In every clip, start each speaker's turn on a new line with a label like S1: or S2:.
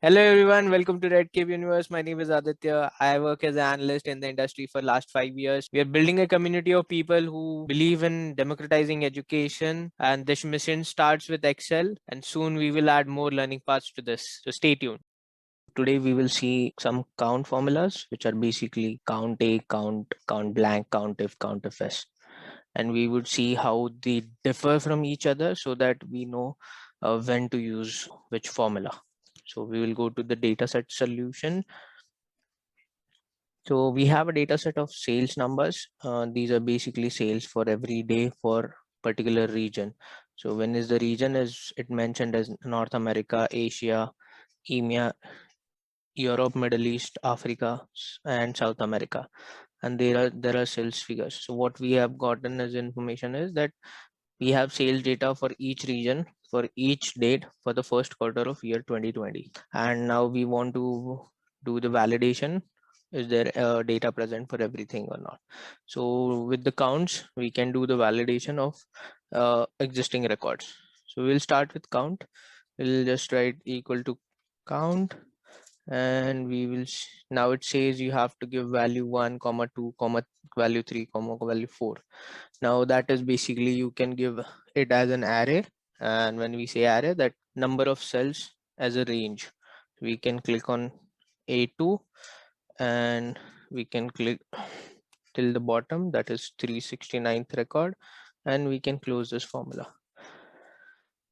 S1: Hello everyone, welcome to Red Cave Universe. My name is Aditya. I work as an analyst in the industry for last 5 years. We are building a community of people who believe in democratizing education, and this mission starts with Excel, and soon we will add more learning paths to this. So stay tuned. Today we will see some count formulas, which are basically count A, count blank, count if S. And we would see how they differ from each other so that we know when to use which formula. So we will go to the dataset solution. So we have a data set of sales numbers. These are basically sales for every day for particular region. So when is the region, is it mentioned as North America, Asia, EMEA, Europe, Middle East, Africa, and South America. And there are sales figures. So what we have gotten as information is that we have sales data for each region for each date for the first quarter of year 2020. And now we want to do the validation. Is there data present for everything or not? So with the counts, we can do the validation of existing records. So we'll start with count. We'll just write equal to count, and we will now it says you have to give value 1 comma 2 comma value 3 comma value 4. Now that is basically you can give it as an array, and when we say array, that number of cells as a range. We can click on A2 and we can click till the bottom, that is 369th record, and we can close this formula.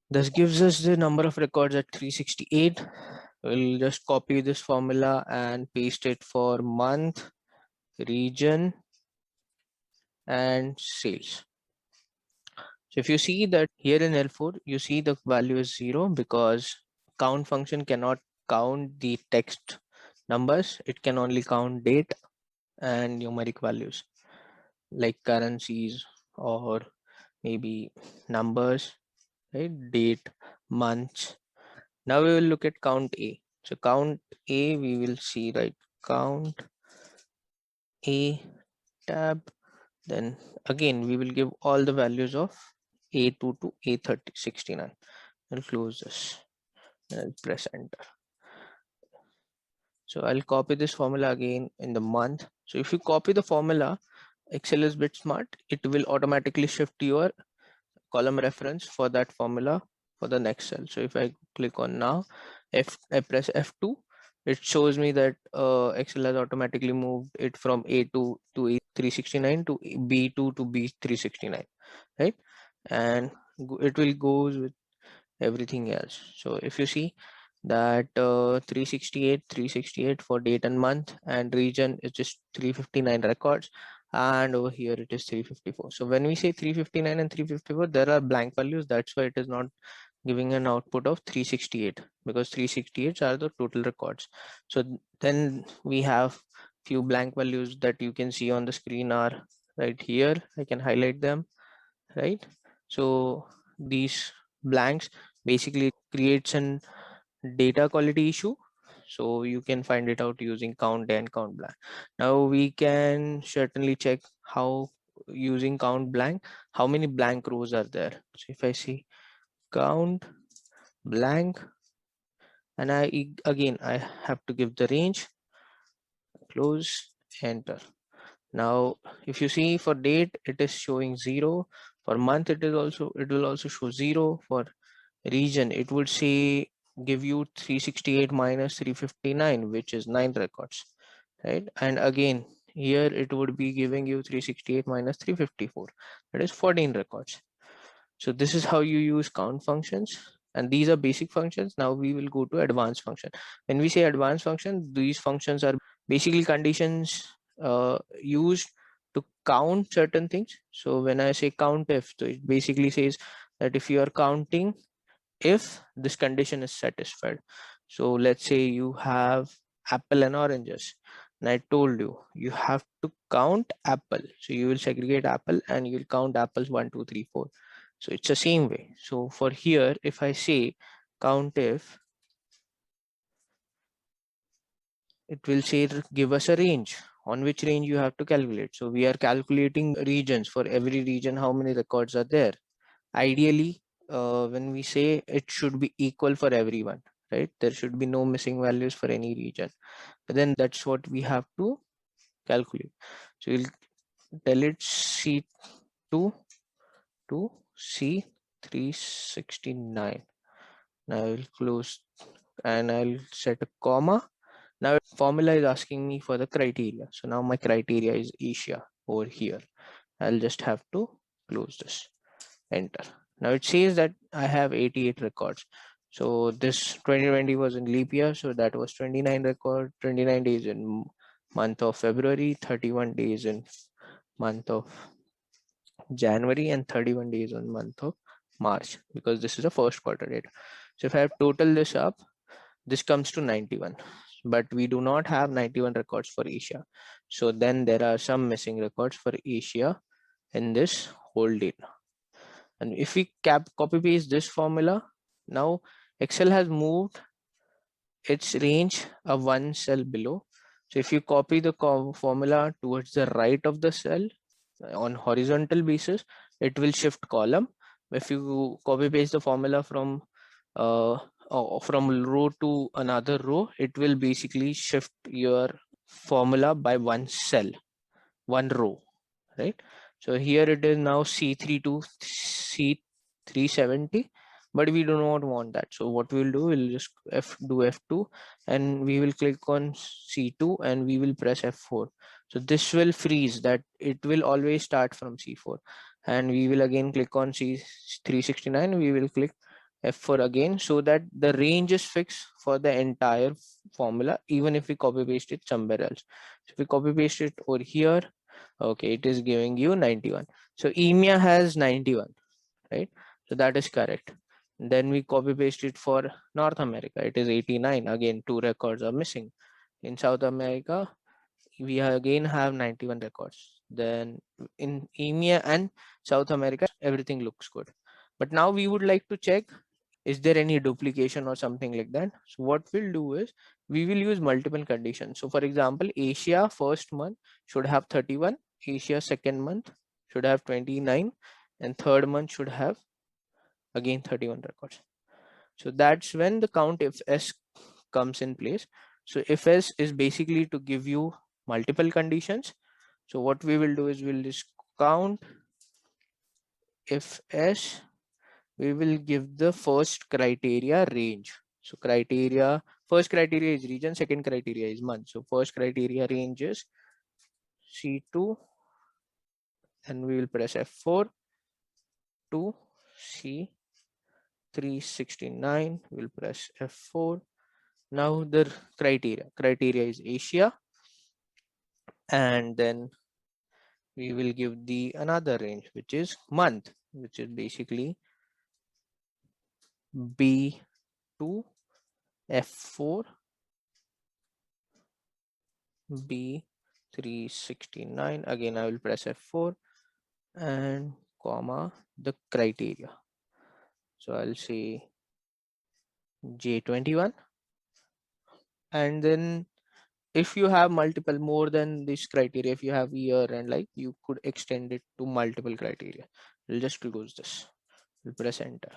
S1: This gives us the number of records at 368. We'll just copy this formula and paste it for month, region, and sales. So if you see that here in L4, you see the value is 0 because count function cannot count the text numbers. It can only count date and numeric values like currencies or maybe numbers, right? Date, months. Now we will look at count A. So count A, we will see, right? Count A tab. Then again, we will give all the values of A2 to A3069. I'll close this and I'll press enter. So I'll copy this formula again in the month. So if you copy the formula, Excel is bit smart. It will automatically shift your column reference for that formula for the next cell. So if I click on now, if I press F2, it shows me that Excel has automatically moved it from A2 to A369 to B2 to B369, right? And it will go with everything else. So if you see that 368 for date and month, and region is just 359 records, and over here it is 354. So when we say 359 and 354, there are blank values. That's why it is not giving an output of 368, because 368 are the total records. So then we have few blank values that you can see on the screen are right here. I can highlight them, right? So these blanks basically creates an data quality issue. So you can find it out using count and count blank. Now we can certainly check how using count blank, how many blank rows are there. So if I see count blank, and again I have to give the range, close, enter. Now if you see for date, it is showing 0. For month, it will also show 0. For region, it would say give you 368 minus 359, which is 9 records, right? And again here it would be giving you 368 minus 354, that is 14 records. So this is how you use count functions, and these are basic functions. Now we will go to advanced function. When we say advanced function, these functions are basically conditions used to count certain things. So when I say count if, so it basically says that if you are counting if this condition is satisfied. So let's say you have apple and oranges, and I told you you have to count apple. So you will segregate apple and you will count apples 1 2 3 4. So it's the same way. So for here, if I say count if, it will say give us a range, on which range you have to calculate. So we are calculating regions. For every region, how many records are there? Ideally, when we say it should be equal for everyone, right? There should be no missing values for any region. But then that's what we have to calculate. So we'll tell it C2 to C369. Now I will close and I'll set a comma. Now formula is asking me for the criteria. So now my criteria is Asia over here. I'll just have to close this, enter. Now it says that I have 88 records. So this 2020 was in leap year. So that was 29 days in month of February, 31 days in month of January, and 31 days on month of March, because this is a first quarter data. So if I have total this up, this comes to 91, but we do not have 91 records for Asia. So then there are some missing records for Asia in this whole data. And if we copy paste this formula, now Excel has moved its range a one cell below. So if you copy the formula towards the right of the cell on horizontal basis, it will shift column. If you copy paste the formula from row to another row, it will basically shift your formula by one cell, one row, right? So here it is now C3 to C370, but we do not want that. So what we'll do, we'll just do F2, and we will click on C2 and we will press F4. So this will freeze that, it will always start from C4, and we will again click on C369, we will click F4 again, so that the range is fixed for the entire formula, even if we copy paste it somewhere else. So if we copy paste it over here, okay, it is giving you 91. So EMEA has 91, right? So that is correct. Then we copy paste it for North America, it is 89. Again, 2 records are missing. In South America, we again have 91 records. Then in EMEA and South America, everything looks good. But now we would like to check, is there any duplication or something like that? So what we'll do is, we will use multiple conditions. So for example, Asia first month should have 31, Asia second month should have 29, and third month should have again 31 records. So that's when the count if S comes in place. So if S is basically to give you multiple conditions. So what we will do is, we'll just count if S, we will give the first criteria range. So criteria, first criteria is region, second criteria is month. So first criteria range is C2, and we will press F4 to C369, we'll press F4. Now the criteria is Asia, and then we will give the another range, which is month, which is basically B2, F4, B369. Again, I will press F4 and comma the criteria. So I'll say J21. And then if you have multiple, more than this criteria, if you have year and like, you could extend it to multiple criteria. We'll just close this, we'll press enter.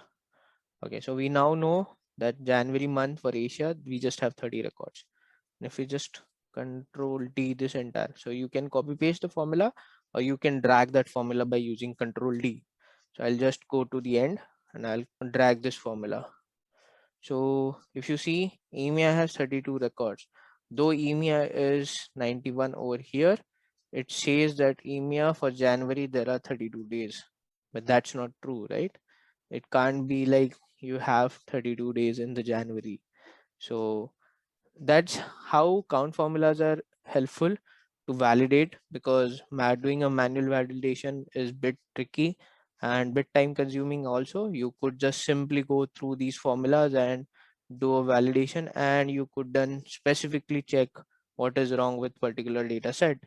S1: Okay, so we now know that January month for Asia, we just have 30 records. And if we just Control D this entire, so you can copy paste the formula, or you can drag that formula by using Control D. So I'll just go to the end and I'll drag this formula. So if you see, EMEA has 32 records. Though EMEA is 91 over here, it says that EMEA for January there are 32 days, but that's not true, right? It can't be like you have 32 days in the January. So that's how count formulas are helpful to validate, because doing a manual validation is bit tricky and bit time consuming also. You could just simply go through these formulas and do a validation, and you could then specifically check what is wrong with particular data set.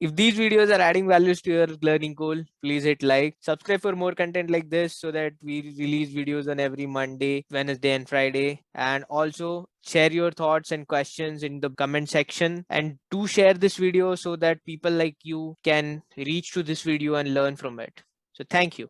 S1: If these videos are adding values to your learning goal, please hit like, subscribe for more content like this, so that we release videos on every Monday, Wednesday and Friday. And also share your thoughts and questions in the comment section, and do share this video so that people like you can reach to this video and learn from it. So thank you.